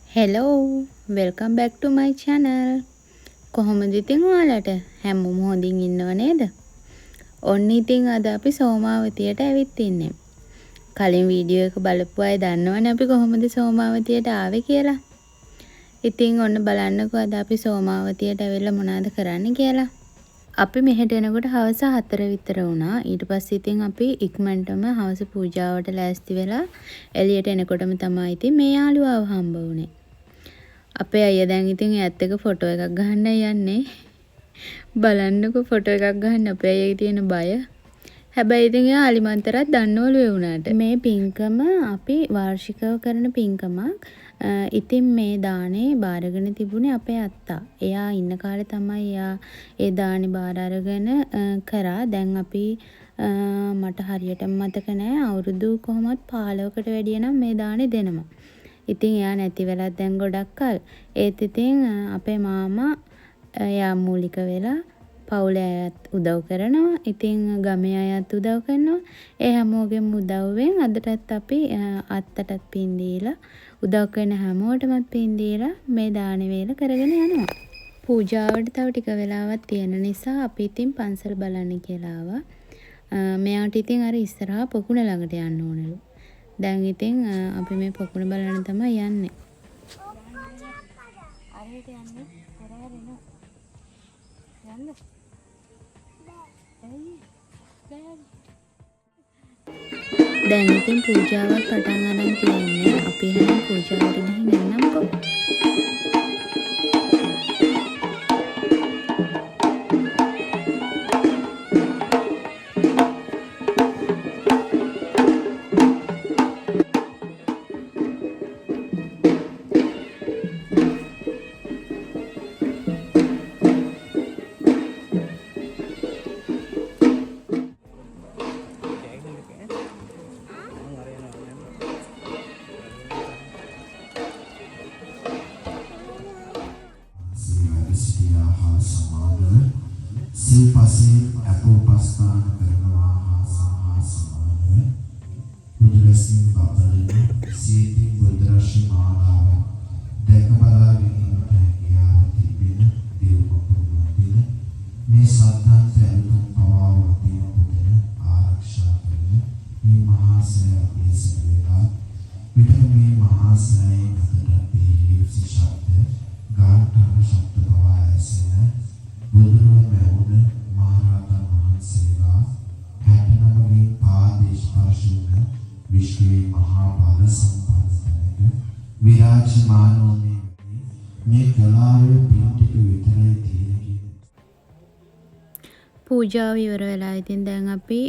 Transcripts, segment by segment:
Hello welcome back ටු මයි channel. කොහොමද ඉතින් ඔයාලට හැමෝම හොඳින් ඉන්නව නේද? ඔන්න ඉතින් අද අපි සෝමාවතියට ඇවිත් ඉන්නේ. කලින් වීඩියෝ එක බලපු අය දන්නවනේ අපි කොහොමද සෝමාවතියට ආවේ කියලා. ඉතින් ඔන්න බලන්නකෝ අද අපි සෝමාවතියට ඇවිල්ලා මොනවද කරන්න කියලා. අපි මෙහෙට එනකොට හවස 4 විතර වුණා. ඊට පස්සේ ඉතින් අපි ඉක්මනටම හවස පූජාවට ලෑස්ති වෙලා එළියට එනකොටම තමයි ඉතින් මේ යාළුවාව හම්බ වුනේ. අපේ අයියා දැන් ඉතින් ඈත් එක ෆොටෝ එකක් ගහන්න යන්නේ. බලන්නකෝ ෆොටෝ එකක් ගහන්න අපේ අයියාගේ තියෙන බය. හැබැයි ඉතින් එයා අලිමන්තරත් දන්නවලු ඒ වුණාට. මේ පින්කම අපි වාර්ෂිකව කරන පින්කමක්. ඉතින් මේ දානේ බාරගෙන තිබුණේ අපේ අත්තා. එයා ඉන්න කාලේ තමයි එයා ඒ දානේ බාර අරගෙන කරා. දැන් අපි මට හරියටම මතක නෑ අවුරුදු කොහොමත් 15කට වැඩිය නම් මේ දානේ දෙනවා. ඉතින් එයා නැති වෙලත් දැන් ගොඩක් කල්. ඒත් ඉතින් අපේ මාමා එයා මූලික වෙලා පවුලේ අයත් උදව් කරනවා. ඉතින් ගමේ අයත් උදව් කරනවා. ඒ හැමෝගෙම උදව්වෙන් අදටත් අපි අත්තටත් පින් දීලා උදව් කරන හැමෝටමත් පින් දීලා මේ දාන වේල කරගෙන යනවා. පූජාවට තව ටික වෙලාවක් තියෙන නිසා අපි ඉතින් පන්සල් බලන්න කියලා ආවා. මෙයාට ඉතින් අර ඉස්සරහා පොකුණ ළඟට යන්න ඕනලු. දැන් ඉතින් අපි මේ පොකුණ බලන්න තමයි යන්නේ. අරහෙට යන්නේ පෙරහැරෙන. යන්න. දැන් ඉතින් පූජාවක් පටන් ගන්න තියෙන්නේ. අපි එහෙනම් පූජාවට ගිහින් එන්නම්කෝ. සිව්පසයෙන් අපෝපස්ථාන කරනවා හා සමානව බුදුරසින් බබලන සීතින් බුදුරශි මාලාව දැක බලා ගැනීමට හැකියාව තිබෙන දේවපුරුණින මේ සත්‍යන්ත ඇලුම් පවාවතින පුදන ආරක්ෂා කරන මේ මහා සය අපේසන වේලා විතර මේ මහා සයයි අතර පිළිවිසි ශබ්ද ගාඨන ශබ්ද පවා ඇසෙන බුදුරුවන් මැවුන මහරහතන් වහන්සේලා 69 පාදේ ස්පර්ශ වන විශ්වයේ මහා බල සම්පන්නක විරාජමානෝ මේ කලාවේ පිටික විතරයි තියෙන්නේ. පූජාව ඉවර වෙලා ඉතින් දැන් අපි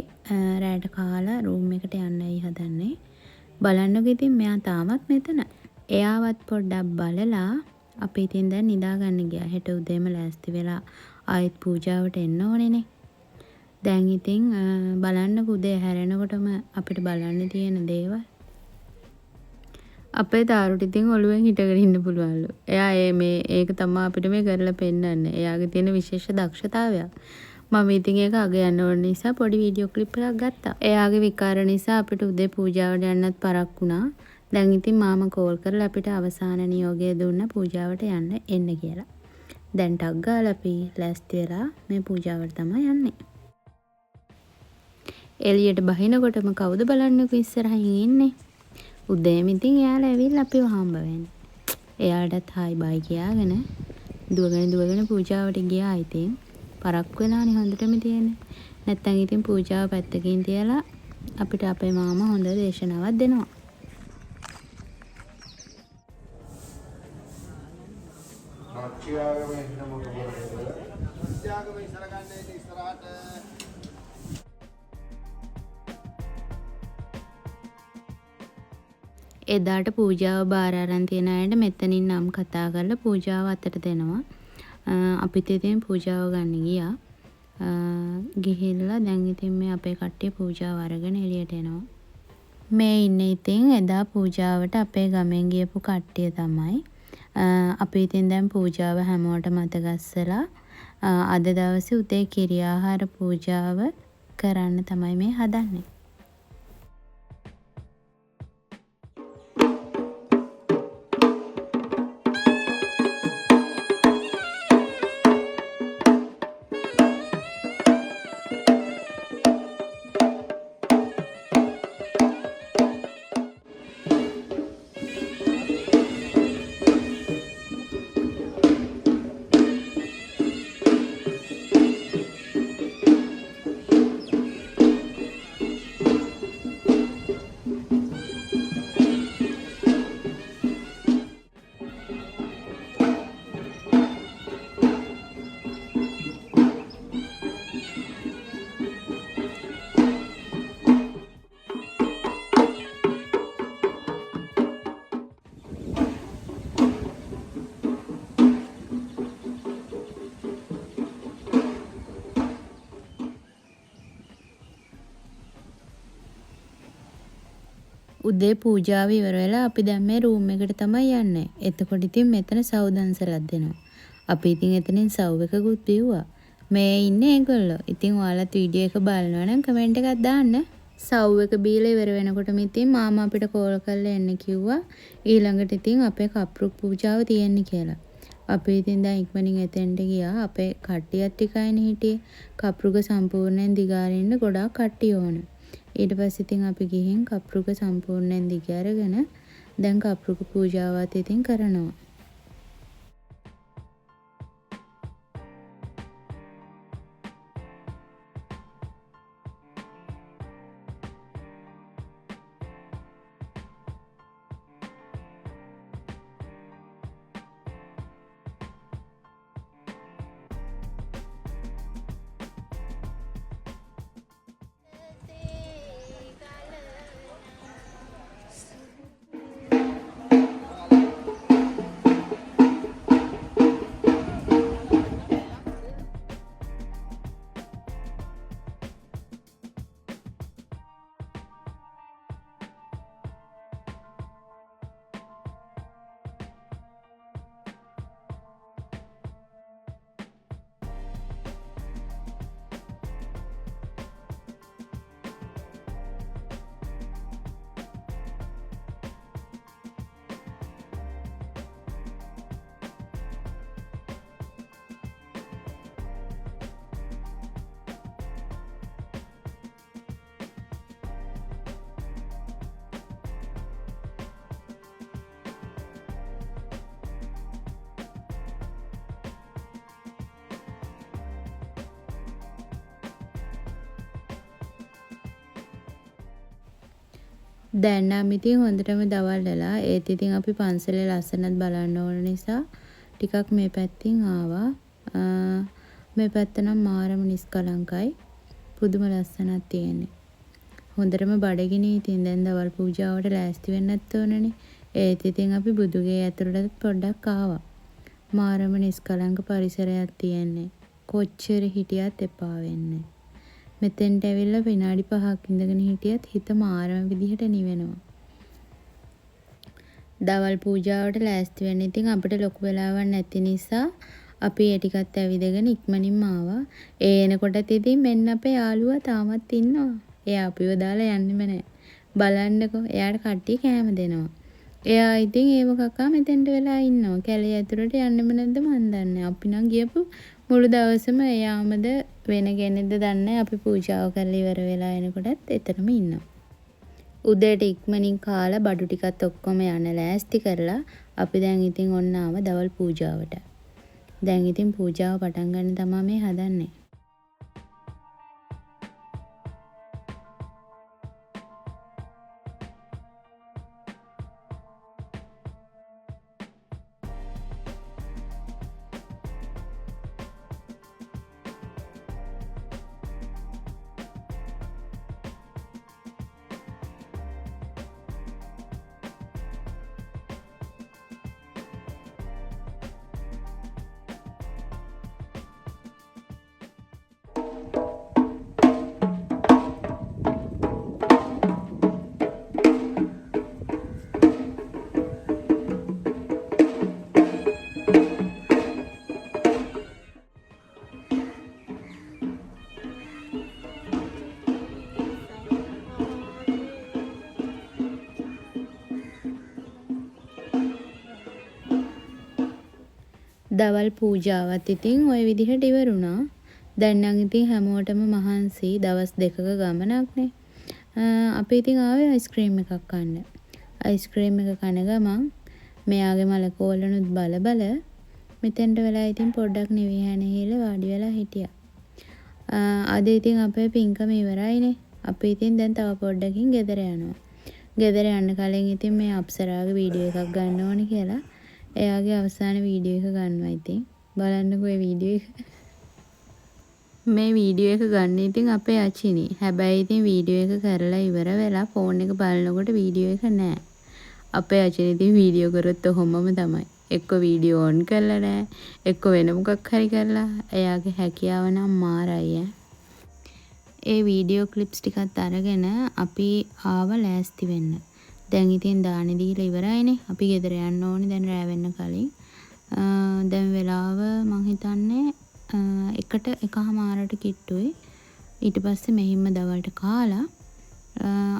රැට කාලා රූම් එකට යන්නයි හදන්නේ. බලන්නකෝ ඉතින් මෙයා තාමත් මෙතන. එයාවත් පොඩ්ඩක් බලලා අපි ඉතින් දැන් නිදා ගන්න ගියා. හෙට උදේම ලෑස්ති වෙලා ආයෙත් පූජාවට එන්න ඕනේනේ. දැන් ඉතින් බලන්නකෝ උදේ හැරෙනකොටම අපිට බලන්න තියෙන දේවල්. අපේ තාරුට ඉතින් ඔළුවෙන් හිටගෙන ඉන්න පුළුවන්ලු. එයා ඒක තමයි අපිට මේ කරලා පෙන්නන්නේ. එයාගේ තියෙන විශේෂ දක්ෂතාවයක්. මම ඉතින් ඒක අගයන්න ඕන නිසා පොඩි වීඩියෝ ක්ලිප් එකක් ගත්තා. එයාගේ විකාර නිසා අපිට උදේ පූජාවට යන්නත් පරක් වුණා. දැන් ඉතින් මාමා කෝල් කරලා අපිට අවසාන නියෝගය දුන්න පූජාවට එන්න කියලා. දැන් ටක් ගාලා අපි ලෑස්ති වෙලා මේ පූජාවට තමයි යන්නේ. එළියට බහිනකොටම කවුද බලන්නකෝ ඉස්සරහින් ඉන්නේ? උදේම ඉතින් එයාලා ඇවිල්ලා අපිව හම්බ වෙන්නේ. එයාලටත් හායි බයි කියාගෙන දුවගෙන පූජාවට ගියා. ඉතින් පරක් වෙලානේ හොඳටම තියෙන්නේ. නැත්තම් ඉතින් පූජාව පැත්තකින් තියලා අපිට අපේ මාමා හොඳ දේශනාවක් දෙනවා. එදාට පූජාව බාර අරන් තියෙන අයට මෙතනින් නම් කතා කරලා පූජාව අතට දෙනවා. අපිත් ඉතින් පූජාව ගන්න ගියා. ගිහිල්ලා දැන් ඉතින් මේ අපේ කට්ටිය පූජාව අරගෙන එළියට එනවා. මේ ඉන්නේ ඉතින් එදා පූජාවට අපේ ගමෙන් ගියපු කට්ටිය තමයි. අපි ඉතින් දැන් පූජාව හැමෝටම අත ගස්සලා අද දවසේ උදේ කිරි ආහාර පූජාව කරන්න තමයි මේ හදන්නේ. උදේ පූජාව ඉවර වෙලා අපි දැන් මේ රූම් එකට තමයි යන්නේ. එතකොට ඉතින් මෙතන සවුදන්සලක් දෙනවා. අපි ඉතින් එතනින් සව් එකකුත් බිව්වා. මේ ඉන්නේ ඒගොල්ලෝ. ඉතින් ඔයාලත් වීඩියෝ එක බලනවා නම් කමෙන්ට් එකක් දාන්න. සව් එක බීලා ඉවර වෙනකොටම ඉතින් මාමා අපිට කෝල් කරලා එන්න කිව්වා. ඊළඟට ඉතින් අපේ කප්රුක් පූජාව තියෙන්නේ කියලා. අපි ඉතින් දැන් ඉක්මනින් එතෙන්ට ගියා. අපේ කට්ටියත් ටිකයිනේ හිටියේ. කප්රුක සම්පූර්ණයෙන් දිගාරින්න ගොඩාක් කට්ටිය ඕන. ඊට පස්සේ ඉතින් අපි ගිහින් කප්රුක සම්පූර්ණයෙන් දිග අරගෙන දැන් කප්රුක පූජාවත් ඉතින් කරනවා. දැන් නම් ඉතින් හොඳටම දවල් වෙලා. ඒත් ඉතින් අපි පන්සලේ ලස්සනත් බලන්න ඕන නිසා ටිකක් මේ පැත්තින් ආවා. මේ පැත්ත නම් මාරම නිස්කලංකයි. පුදුම ලස්සනක් තියෙන්නේ. හොඳටම බඩගිනි. ඉතින් දැන් දවල් පූජාවට ලෑස්ති වෙන්නත් ඕනනේ. ඒත් ඉතින් අපි බුදුගේ ඇතුළට පොඩ්ඩක් ආවා. මාරම නිස්කලංක පරිසරයක් තියෙන්නේ. කොච්චර හිටියත් එපා වෙන්නේ. මෙතෙන්ට ඇවිල්ලා විනාඩි 5ක් ඉඳගෙන හිටියත් හිත මාරම විදිහට නිවෙනවා. දවල් පූජාවට ලෑස්ති වෙන්න ඉතින් අපිට ලොකු වෙලාවක් නැති නිසා අපි ඒ ටිකත් ඇවිදගෙන ඉක්මනින්ම ආවා. ඒ එනකොටත් ඉතින් මෙන්න අපේ යාළුවා තාමත් ඉන්නවා. එයා අපිව දාලා යන්නෙම නැහැ. බලන්නකෝ එයාට කට්ටිය කෑම දෙනවා. එයා ඉතින් ඒව කකා මෙතෙන්ට වෙලා ඉන්නවා. කැලේ ඇතුළට යන්නෙම නැද්ද මන් දන්නේ. අපි නම් ගියපු මුළු දවසම එයාමද වෙන කෙනෙක්ද දන්නේ. අපි පූජාව කරලා ඉවර වෙලා එනකොටත් එතනම ඉන්නවා. උදේට ඉක්මනින් කාලා බඩු ටිකත් ඔක්කොම යන ලෑස්ති කරලා අපි දැන් ඉතින් ඔන්න ආව දවල් පූජාවට. දැන් ඉතින් පූජාව පටන් ගන්න තමයි මේ හදන්නේ. දවල් පූජාවත් ඉතින් ওই විදිහට ඉවරුණා. දැන් නම් ඉතින් හැමෝටම මහන්සි දවස් දෙකක ගමනක්නේ. අපි ඉතින් ආවේ අයිස්ක්‍රීම් එකක් කන්න. අයිස්ක්‍රීම් එක කන ගමන් මෙයාගේ මලකෝලනුත් බල මෙතෙන්ට වෙලා ඉතින් පොඩ්ඩක් නිවිහැනහිල වාඩි වෙලා හිටියා. අද ඉතින් අපේ පින්කම ඉවරයිනේ. අපි ඉතින් දැන් තව පොඩ්ඩකින් ගෙදර යනවා. ගෙදර යන්න කලින් ඉතින් මේ අප්සරාගේ වීඩියෝ එකක් ගන්න ඕනේ කියලා එයාගේ අවසාන වීඩියෝ එක ගන්නවා. ඉතින් බලන්නකෝ මේ වීඩියෝ එක. මේ වීඩියෝ එක ගන්න ඉතින් අපේ අචිනි. හැබැයි ඉතින් වීඩියෝ එක කරලා ඉවර වෙලා ෆෝන් එක බලනකොට වීඩියෝ එක නැහැ. අපේ අචිනි ඉතින් වීඩියෝ කරොත් ඔහොමම තමයි. එක්ක වීඩියෝ ඔන් කරලා නැහැ. එක්ක වෙන මොකක් හරි කරලා. එයාගේ හැකියාව නම් මාරයි. ඒ වීඩියෝ ක්ලිප්ස් ටිකත් අරගෙන අපි ආව ලෑස්ති වෙන්න. දැන් ඉතින් දානේ දීලා ඉවරයිනේ. අපි ගෙදර යන්න ඕනේ දැන් රෑ වෙන්න කලින්. දැන් වෙලාව මං හිතන්නේ 1:00ට කිට්ටුයි. ඊට පස්සේ මෙහින්ම දවල්ට කාලා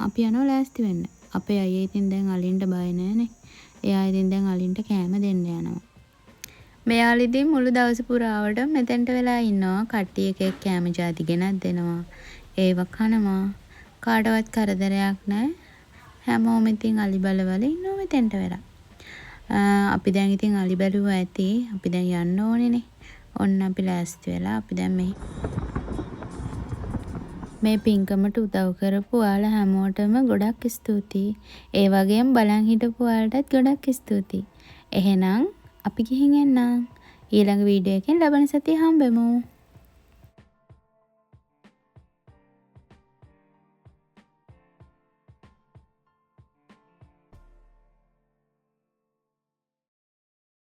අපි යනවා ලෑස්ති වෙන්න. අපේ අයියා ඉතින් දැන් අලින්ට බය නෑනේ. එයා ඉතින් දැන් අලින්ට කෑම දෙන්න යනවා. මෙයාලා ඉතින් මුළු දවස පුරාවට මෙතෙන්ට වෙලා ඉන්නවා. කට්ටිය එක එක කෑම ಜಾති ගෙනත් දෙනවා. ඒව කනවා. කාටවත් කරදරයක් නෑ. හැමෝම ඉතින් අලි බලවල ඉන්නවා මෙතෙන්ට වෙලා. අපි දැන් ඉතින් අලි බැලුවා ඇති. අපි දැන් යන්න ඕනේනේ. ඔන්න අපි ලෑස්ති වෙලා අපි දැන් මේ පින්කමට උදව් කරපු ඔයාලා හැමෝටම ගොඩක් ස්තුතියි. ඒ වගේම බලන් හිටපු ඔයාලටත් ගොඩක් ස්තුතියි. එහෙනම් අපි ගිහින් එන්නම්. ඊළඟ වීඩියෝ එකෙන් ලබන සතියේ හම්බෙමු.